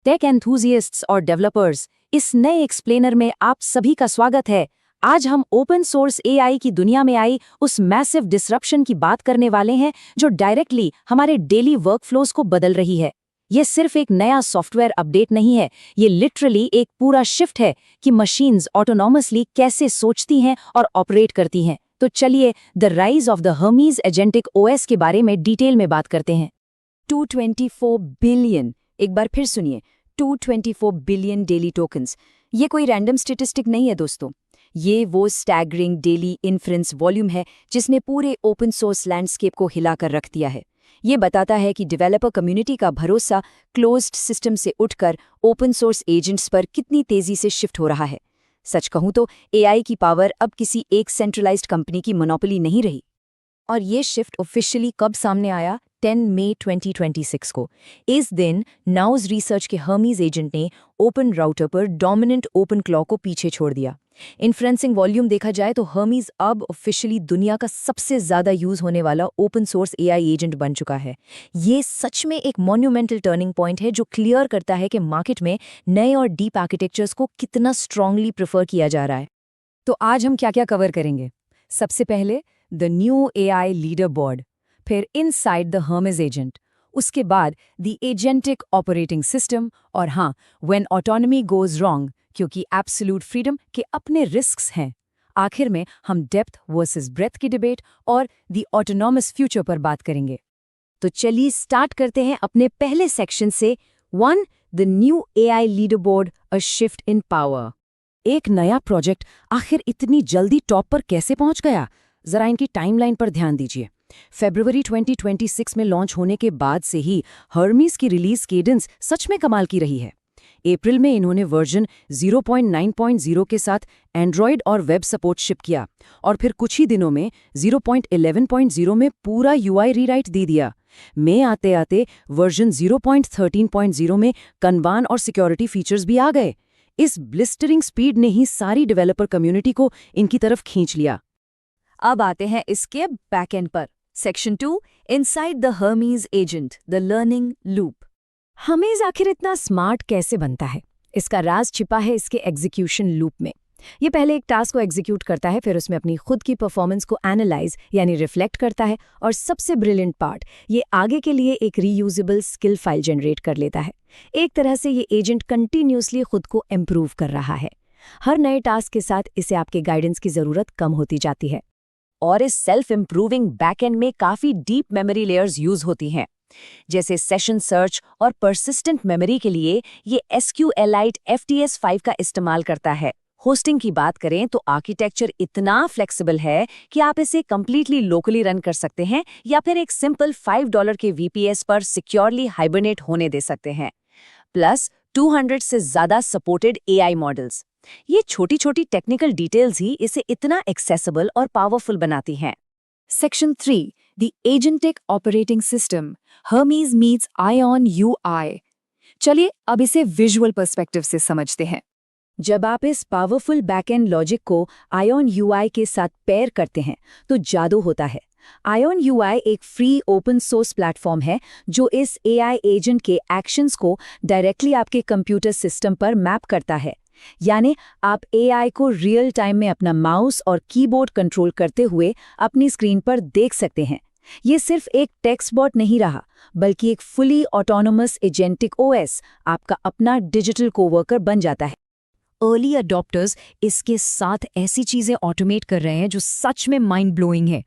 Take एंथुजियस्ट्स और developers, इस नए एक्सप्लेनर में आप सभी का स्वागत है। आज हम ओपन सोर्स एआई की दुनिया में आई उस मैसिव डिसरप्शन की बात करने वाले हैं जो डायरेक्टली हमारे डेली वर्कफ्लोज को बदल रही है। ये सिर्फ एक नया सॉफ्टवेयर अपडेट नहीं है, ये लिटरली एक पूरा शिफ्ट है कि मशीन्स ऑटोनॉमसली कैसे सोचती हैं और ऑपरेट करती हैं। तो चलिए the rise of the Hermes agentic OS के बारे में डिटेल में बात करते हैं। 224 बिलियन, एक बार फिर सुनिए, 224 बिलियन डेली टोकन्स। ये कोई रैंडम स्टेटिस्टिक नहीं है दोस्तों, ये वो स्टैगरिंग डेली इन्फ्रेंस वॉल्यूम है जिसने पूरे ओपन सोर्स लैंडस्केप को हिलाकर रख दिया है। ये बताता है कि डेवलपर कम्युनिटी का भरोसा क्लोज्ड सिस्टम से उठकर ओपन सोर्स एजेंट्स पर कितनी तेजी से शिफ्ट हो रहा है। सच कहूं तो एआई की पावर अब किसी एक सेंट्रलाइज्ड कंपनी की मोनोपोली नहीं रही। और ये शिफ्ट ऑफिशियली कब सामने आया? 10 मई 2026 को। इस दिन नाउज रिसर्च के हर्मीज एजेंट ने ओपन राउटर पर डोमिनेंट ओपन क्लॉ को पीछे छोड़ दिया। इन्फ्रेंसिंग वॉल्यूम देखा जाए तो हर्मीज अब ऑफिशियली दुनिया का सबसे ज्यादा यूज होने वाला ओपन सोर्स एआई एजेंट बन चुका है। ये सच में एक मॉन्यूमेंटल टर्निंग पॉइंट है जो क्लियर करता है कि मार्केट में नए और डीप आर्किटेक्चर्स को कितना स्ट्रांगली प्रेफर किया जा रहा है। तो आज हम क्या क्या कवर करेंगे? सबसे पहले the new AI leader board, फिर इनसाइड द हर्मीज एजेंट, उसके बाद द एजेंटिक ऑपरेटिंग सिस्टम, और हाँ, व्हेन ऑटोनॉमी गोज रॉन्ग, क्योंकि एब्सोल्यूट फ्रीडम के अपने रिस्क्स हैं। आखिर में हम डेप्थ वर्सेस ब्रेथ की डिबेट और द ऑटोनॉमस फ्यूचर पर बात करेंगे। तो चलिए स्टार्ट करते हैं अपने पहले सेक्शन से। 1. The new AI leader board, a shift in power. एक नया प्रोजेक्ट आखिर इतनी जल्दी टॉप पर कैसे पहुंच गया? जरा इनकी टाइमलाइन पर ध्यान दीजिए। फरवरी 2026 में लॉन्च होने के बाद से ही हर्मीज की रिलीज केडेंस सच में कमाल की रही है। अप्रैल में इन्होंने वर्जन 0.9.0 के साथ एंड्रॉयड और वेब सपोर्ट शिप किया और फिर कुछ ही दिनों में 0.11.0 में पूरा यूआई रीराइट दे दिया। में आते आते वर्जन 0.13.0 में कन्वान और सिक्योरिटी फीचर्स भी आ गए। इस ब्लिस्टरिंग स्पीड ने ही सारी डेवलपर कम्युनिटी को इनकी तरफ खींच लिया। अब आते हैं इसके बैकएंड पर। Section 2, inside the Hermes agent, the learning loop. Hermes आखिर इतना स्मार्ट कैसे बनता है? इसका राज छिपा है इसके एग्जीक्यूशन लूप में। ये पहले एक टास्क को एग्जीक्यूट करता है, फिर उसमें अपनी खुद की परफॉर्मेंस को एनालाइज यानी रिफ्लेक्ट करता है, और सबसे ब्रिलियंट पार्ट, ये आगे के लिए एक रीयूजेबल स्किल फाइल जनरेट कर लेता है। एक तरह से ये एजेंट कंटिन्यूसली खुद को इम्प्रूव कर रहा है। हर नए टास्क के साथ इसे आपके गाइडेंस की जरूरत कम होती जाती है। और इस सेल्फ इम्प्रूविंग बैकएंड में काफी डीप मेमोरी लेयर्स यूज होती हैं, जैसे सेशन सर्च और परसिस्टेंट मेमोरी के लिए ये SQLite FTS5 का इस्तेमाल करता है। होस्टिंग की बात करें तो आर्किटेक्चर इतना फ्लेक्सिबल है कि आप इसे कंप्लीटली लोकली रन कर सकते हैं या फिर एक सिंपल $5 के VPS पर सिक्योरली हाइबरनेट होने दे सकते हैं। प्लस 200 से ज्यादा सपोर्टेड AI मॉडल्स। ये छोटी छोटी टेक्निकल डिटेल्स ही इसे इतना एक्सेसिबल और पावरफुल बनाती हैं। Section 3, the agentic operating system, Hermes meets Ion UI। चलिए अब इसे विजुअल पर्सपेक्टिव से समझते हैं। जब आप इस पावरफुल बैकएंड लॉजिक को आयन UI के साथ पेयर करते हैं तो जादू होता है। आयन UI एक फ्री ओपन सोर्स प्लेटफॉर्म है जो इस AI एजेंट के एक्शंस को डायरेक्टली आपके कंप्यूटर सिस्टम पर मैप करता है। यानी आप AI को रियल टाइम में अपना माउस और कीबोर्ड कंट्रोल करते हुए अपनी स्क्रीन पर देख सकते हैं। ये सिर्फ एक टेक्स्ट बॉट नहीं रहा, बल्कि एक फुली ऑटोनोमस एजेंटिक OS आपका अपना डिजिटल कोवर्कर बन जाता है। अर्ली अडॉप्टर्स इसके साथ ऐसी चीजें ऑटोमेट कर रहे हैं जो सच में माइंड ब्लोइंग है।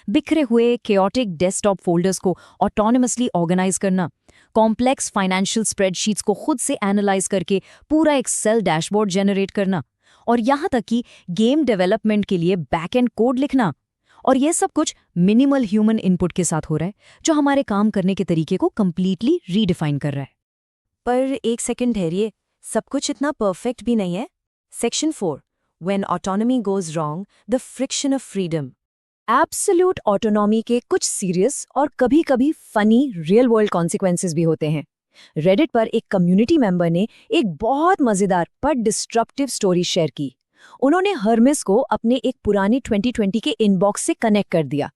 बिखरे हुए केओटिक डेस्कटॉप फोल्डर्स को ऑटोनोमसली ऑर्गेनाइज करना, कॉम्प्लेक्स फाइनेंशियल स्प्रेडशीट्स को खुद से एनालाइज करके पूरा एक्सेल डैशबोर्ड जनरेट करना, और यहाँ तक कि गेम डेवलपमेंट के लिए बैकएंड कोड लिखना। और यह सब कुछ मिनिमल ह्यूमन इनपुट के साथ हो रहा है, जो हमारे काम करने के तरीके को कंप्लीटली रीडिफाइन कर रहा है। पर एक सेकंड ठहरिए, सब कुछ इतना परफेक्ट भी नहीं है। Section 4, when autonomy goes wrong, the friction of freedom. Absolute autonomy के कुछ सीरियस और कभी-कभी फनी रियल वर्ल्ड कॉन्सिक्वेंसेस भी होते हैं। रेडिट पर एक कम्युनिटी मेंबर ने एक बहुत मजेदार पर डिस्ट्रप्टिव स्टोरी शेयर की। उन्होंने हर्मिस को अपने एक पुरानी 2020 के इनबॉक्स से कनेक्ट कर दिया,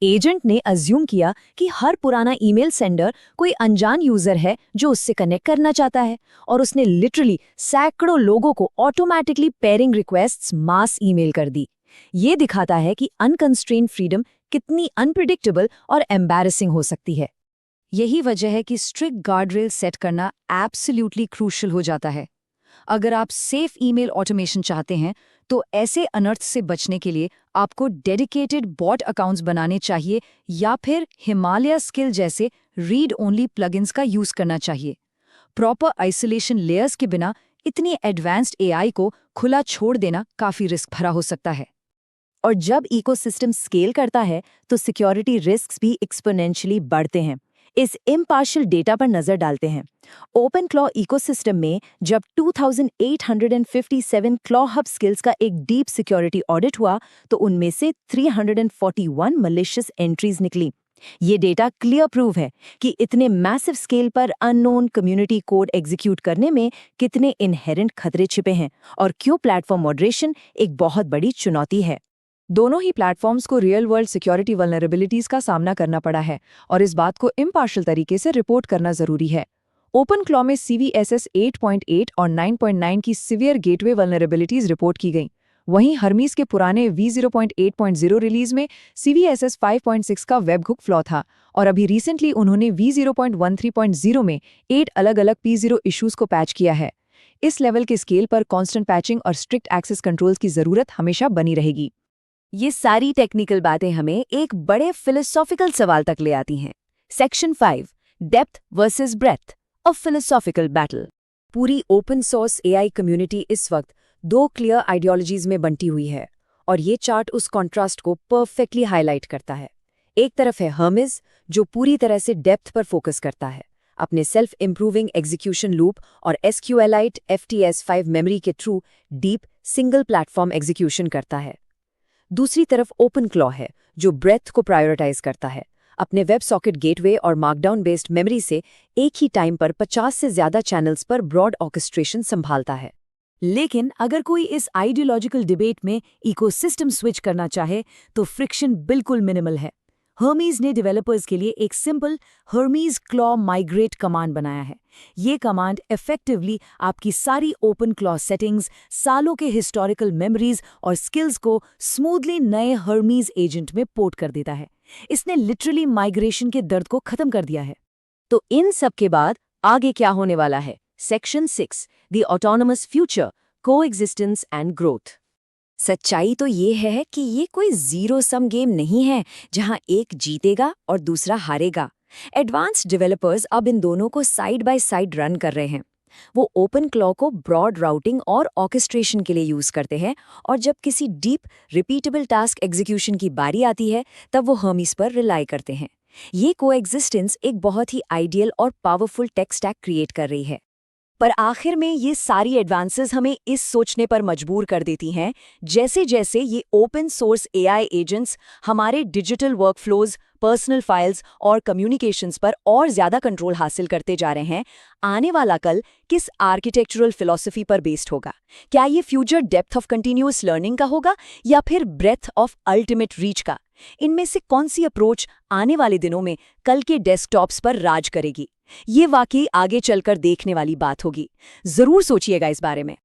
एजेंट ने अज्यूम किया कि हर पुराना ईमेल सेंडर कोई अनजान यूजर है जो उससे कनेक्ट करना चाहता है, और उसने लिटरली सैकड़ों लोगों को automatically pairing requests mass email कर दी। ये दिखाता है कि अनकंस्ट्रेन्ड फ्रीडम कितनी अनप्रिडिक्टेबल और एम्बैरेसिंग हो सकती है। यही वजह है कि स्ट्रिक्ट गार्डरेल सेट करना एब्सोल्युटली क्रूशियल हो जाता है। अगर आप सेफ ईमेल ऑटोमेशन चाहते हैं तो ऐसे अनर्थ से बचने के लिए आपको डेडिकेटेड बॉट अकाउंट्स बनाने चाहिए या फिर हिमालय स्किल जैसे रीड ओनली प्लगइन्स का यूज करना चाहिए। प्रॉपर आइसोलेशन लेयर्स के बिना इतनी एडवांस्ड एआई को खुला छोड़ देना काफी रिस्क भरा हो सकता है। और जब इकोसिस्टम स्केल करता है तो सिक्योरिटी रिस्क्स भी एक्सपोनेंशियली बढ़ते हैं। इस इम्पार्शियल डेटा पर नजर डालते हैं। ओपन क्लॉ इकोसिस्टम में जब 2857 क्लॉ हब स्किल्स का एक डीप सिक्योरिटी ऑडिट हुआ तो उनमें से 341 मलिशियस एंट्रीज निकली। ये डेटा क्लियर प्रूव है कि इतने मैसिव स्केल पर अननोन कम्युनिटी कोड एग्जीक्यूट करने में कितने इनहेरेंट खतरे छिपे हैं और क्यों प्लेटफॉर्म मॉडरेशन एक बहुत बड़ी चुनौती है। दोनों ही प्लेटफॉर्म्स को रियल वर्ल्ड सिक्योरिटी वल्नरेबिलिटीज का सामना करना पड़ा है और इस बात को इम्पार्शियल तरीके से रिपोर्ट करना जरूरी है। ओपन क्लॉ में CVSS 8.8 और 9.9 की सिवियर गेटवे वल्नरेबिलिटीज रिपोर्ट की गईं। वहीं हर्मीज के पुराने V0.8.0 रिलीज में CVSS 5.6 का वेबहुक फ्लॉ था और अभी रिसेंटली उन्होंने V0.13.0 में 8 अलग-अलग P0 इश्यूज को पैच किया है। इस लेवल के स्केल पर कांस्टेंट पैचिंग और स्ट्रिक्ट एक्सेस कंट्रोल्स की जरूरत हमेशा बनी रहेगी। ये सारी टेक्निकल बातें हमें एक बड़े फिलोसॉफिकल सवाल तक ले आती हैं। Section 5, depth versus breadth, a philosophical battle. पूरी ओपन सोर्स एआई कम्युनिटी इस वक्त दो क्लियर आइडियोलॉजीज में बंटी हुई है और ये चार्ट उस कॉन्ट्रास्ट को परफेक्टली हाईलाइट करता है। एक तरफ है हर्मिस, जो पूरी तरह से डेप्थ पर फोकस करता है, अपने सेल्फ इंप्रूविंग एग्जीक्यूशन लूप और SQLite FTS5 मेमोरी के through deep single platform execution करता है। दूसरी तरफ ओपन क्लॉ है, जो ब्रेथ को प्रायोरिटाइज करता है, अपने वेब सॉकेट गेटवे और मार्कडाउन बेस्ड मेमोरी से एक ही टाइम पर 50 से ज्यादा चैनल्स पर ब्रॉड ऑर्केस्ट्रेशन संभालता है। लेकिन अगर कोई इस आइडियोलॉजिकल डिबेट में इकोसिस्टम स्विच करना चाहे तो फ्रिक्शन बिल्कुल मिनिमल है। हर्मीज ने डेवलपर्स के लिए एक simple Hermes claw migrate command बनाया है। ये कमांड इफेक्टिवली आपकी सारी ओपन क्लॉ सेटिंग्स, सालों के हिस्टोरिकल मेमोरीज और स्किल्स को स्मूथली नए हर्मीज एजेंट में पोर्ट कर देता है। इसने लिटरली माइग्रेशन के दर्द को खत्म कर दिया है। तो इन सब के बाद आगे क्या होने वाला है? Section 6, the autonomous future, coexistence and growth. सच्चाई तो ये है कि ये कोई जीरो सम गेम नहीं है जहां एक जीतेगा और दूसरा हारेगा। एडवांस्ड डेवलपर्स अब इन दोनों को साइड बाय साइड रन कर रहे हैं। वो ओपन क्लॉ को ब्रॉड राउटिंग और ऑर्केस्ट्रेशन के लिए यूज करते हैं, और जब किसी डीप रिपीटेबल टास्क एग्जीक्यूशन की बारी आती है तब वो हर्मीज पर रिलाई करते हैं। ये कोएग्जिस्टेंस एक बहुत ही आइडियल और पावरफुल टेक स्टैक क्रिएट कर रही है। पर आखिर में ये सारी एडवांसेस हमें इस सोचने पर मजबूर कर देती हैं, जैसे जैसे ये ओपन सोर्स एआई एजेंट्स हमारे डिजिटल वर्कफ्लोज, पर्सनल फाइल्स और कम्युनिकेशंस पर और ज्यादा कंट्रोल हासिल करते जा रहे हैं, आने वाला कल किस आर्किटेक्चरल फिलॉसफी पर बेस्ड होगा? क्या ये future depth of continuous learning का होगा या फिर ब्रेथ ऑफ अल्टीमेट रीच का? इनमें से कौन सी अप्रोच आने वाले दिनों में कल के डेस्कटॉप्स पर राज करेगी? ये वाकई आगे चलकर देखने वाली बात होगी। जरूर सोचिएगा इस बारे में।